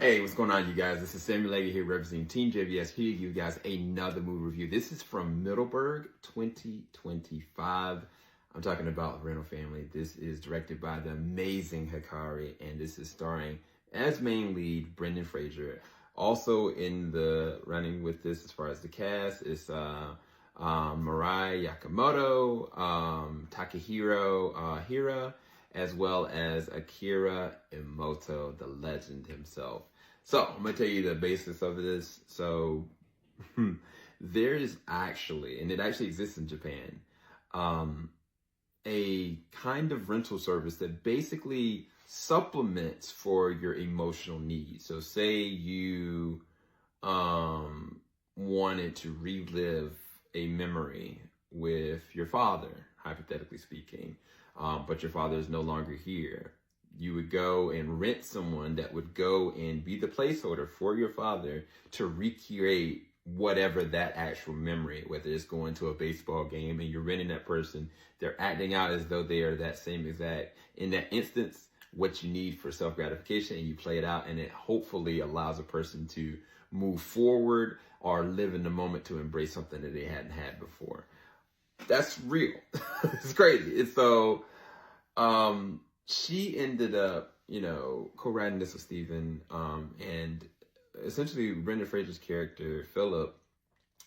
Hey, what's going on, you guys? This is Semler here representing Team JBS here to give you guys another movie review. This is from Middleburg 2025. I'm talking about Rental Family. This is directed by the amazing Hikari, and this is starring as main lead Brendan Fraser. Also in the running with this as far as the cast is Mirai Yakamoto, Takahiro Hira, as well as Akira Emoto, the legend himself. So I'm going to tell you the basis of this. So there is actually, and it actually exists in Japan, a kind of rental service that basically supplements for your emotional needs. So say you wanted to relive a memory with your father, hypothetically speaking, but your father is no longer here. You would go and rent someone that would go and be the placeholder for your father to recreate whatever that actual memory, whether it's going to a baseball game and you're renting that person, they're acting out as though they are that same exact, in that instance, what you need for self-gratification, and you play it out, and it hopefully allows a person to move forward or live in the moment to embrace something that they hadn't had before. That's real. It's crazy. And so she ended up, co-writing this with Steven, and essentially Brendan Fraser's character, Philip,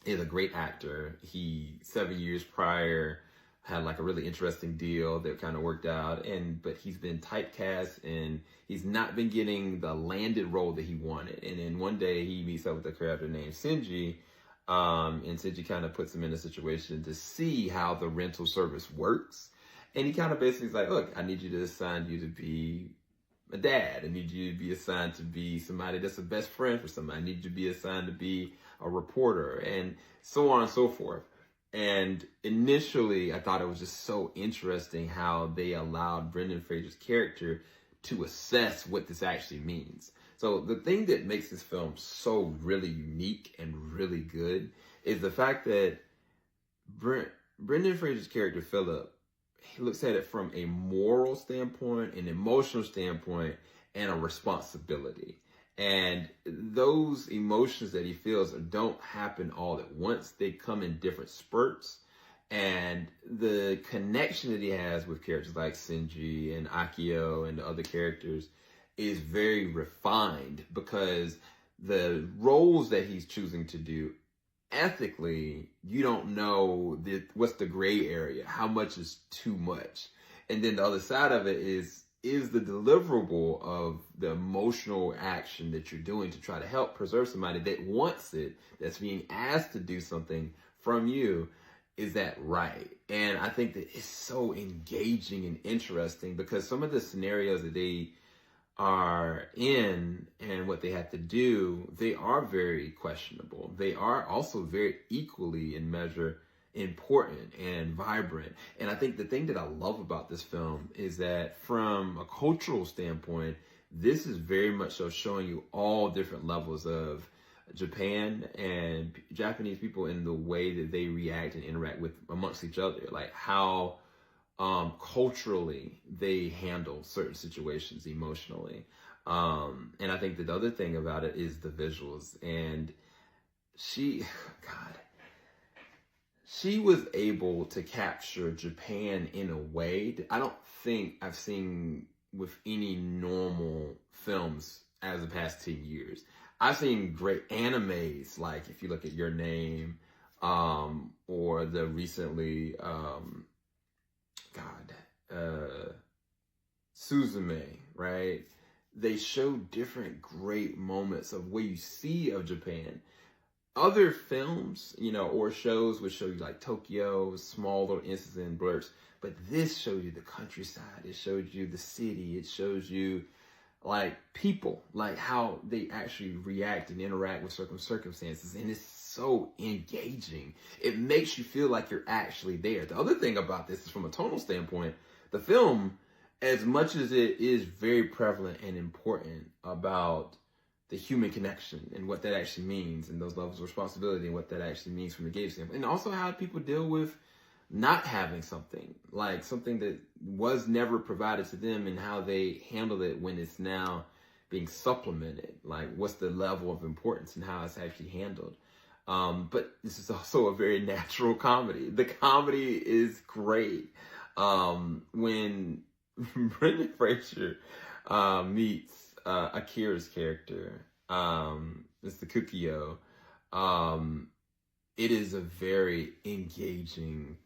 is a great actor. He, 7 years prior, had like a really interesting deal that kind of worked out, but he's been typecast and he's not been getting the landed role that he wanted. And then one day he meets up with a character named Shinji, and Shinji kind of puts him in a situation to see how the rental service works. And he kind of basically is like, look, I need you to assign you to be a dad. I need you to be assigned to be somebody that's a best friend for somebody. I need you to be assigned to be a reporter, and so on and so forth. And initially, I thought it was just so interesting how they allowed Brendan Fraser's character to assess what this actually means. So the thing that makes this film so really unique and really good is the fact that Brendan Fraser's character, Philip, he looks at it from a moral standpoint, an emotional standpoint, and a responsibility. And those emotions that he feels don't happen all at once. They come in different spurts. And the connection that he has with characters like Shinji and Akio and the other characters is very refined, because the roles that he's choosing to do, ethically, you don't know what's the gray area, how much is too much. And then the other side of it is the deliverable of the emotional action that you're doing to try to help preserve somebody that wants it, that's being asked to do something from you. Is that right? And I think that it's so engaging and interesting, because some of the scenarios that they are in and what they have to do, they are very questionable. They are also very equally in measure important and vibrant. And I think the thing that I love about this film is that from a cultural standpoint, this is very much so showing you all different levels of Japan and Japanese people in the way that they react and interact with amongst each other, like how culturally they handle certain situations emotionally. And I think that the other thing about it is the visuals. And she was able to capture Japan in a way that I don't think I've seen with any normal films as the past 10 years. I've seen great animes, like if you look at Your Name, or the recently, Suzume, right? They show different great moments of what you see of Japan. Other films, or shows would show you like Tokyo, small little instances and blurs. But this showed you the countryside. It showed you the city. It shows you like people, like how they actually react and interact with certain circumstances. And it's so engaging. It makes you feel like you're actually there. The other thing about this is, from a tonal standpoint, the film, as much as it is very prevalent and important about the human connection and what that actually means, and those levels of responsibility and what that actually means from a gauge standpoint, and also how people deal with not having something, like something that was never provided to them, and how they handle it when it's now being supplemented. Like, what's the level of importance and how it's actually handled. But this is also a very natural comedy. The comedy is great. When Brendan Fraser meets Akira's character, it's the Kukio, it is a very engaging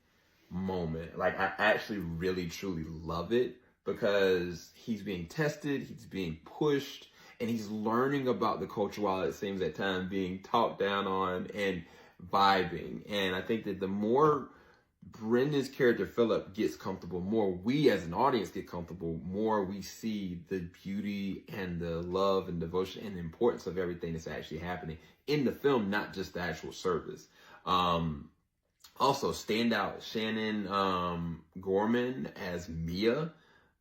moment. Like, I actually really truly love it because he's being tested, he's being pushed, and he's learning about the culture while it seems at times being talked down on and vibing. And I think that the more Brendan's character Philip gets comfortable, more we as an audience get comfortable, more we see the beauty and the love and devotion and the importance of everything that's actually happening in the film, not just the actual service. Also, standout Shannon Gorman as Mia.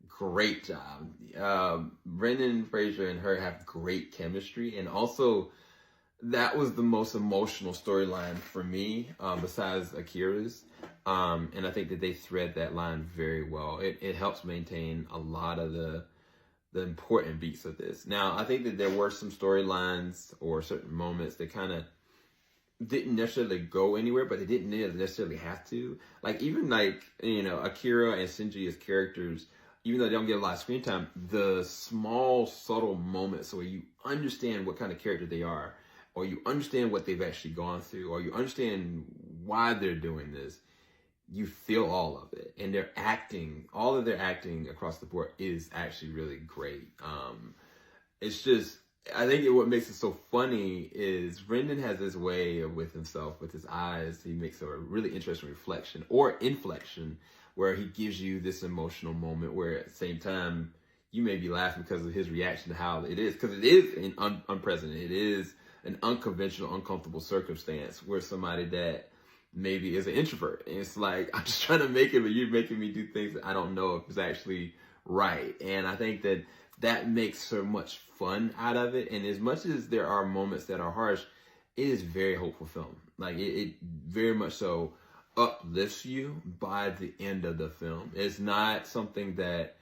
Great job. Brendan Fraser and her have great chemistry. And also, that was the most emotional storyline for me, besides Akira's. And I think that they thread that line very well. It helps maintain a lot of the important beats of this. Now, I think that there were some storylines or certain moments that kind of didn't necessarily go anywhere, but they didn't necessarily have to. Like, even like, Akira and Shinji as characters, even though they don't get a lot of screen time, the small, subtle moments where you understand what kind of character they are, or you understand what they've actually gone through, or you understand why they're doing this, you feel all of it. And their acting, all of their acting across the board is actually really great. It's just, I think what makes it so funny is Brendan has this way with himself, with his eyes. He makes a really interesting reflection or inflection where he gives you this emotional moment where at the same time you may be laughing because of his reaction to how it is, because it is unprecedented. It is an unconventional, uncomfortable circumstance where somebody that maybe is an introvert, and it's like, I'm just trying to make it, but you're making me do things that I don't know if it's actually right. And I think that makes so much fun out of it. And as much as there are moments that are harsh, it is very hopeful film. Like, it very much so uplifts you by the end of the film. It's not something that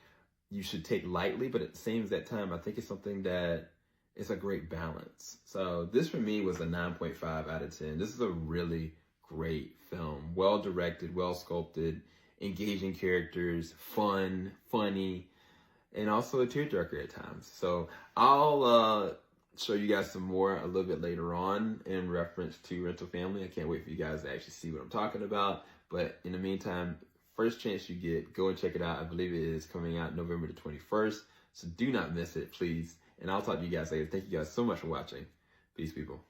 you should take lightly, but at the same time, I think it's something that it's a great balance. So this for me was a 9.5 out of 10. This is a really great film. Well directed, well sculpted, engaging characters, fun, funny, and also a tearjerker at times. So I'll show you guys some more a little bit later on in reference to Rental Family. I can't wait for you guys to actually see what I'm talking about. But in the meantime, first chance you get, go and check it out. I believe it is coming out November the 21st. So do not miss it, please. And I'll talk to you guys later. Thank you guys so much for watching. Peace, people.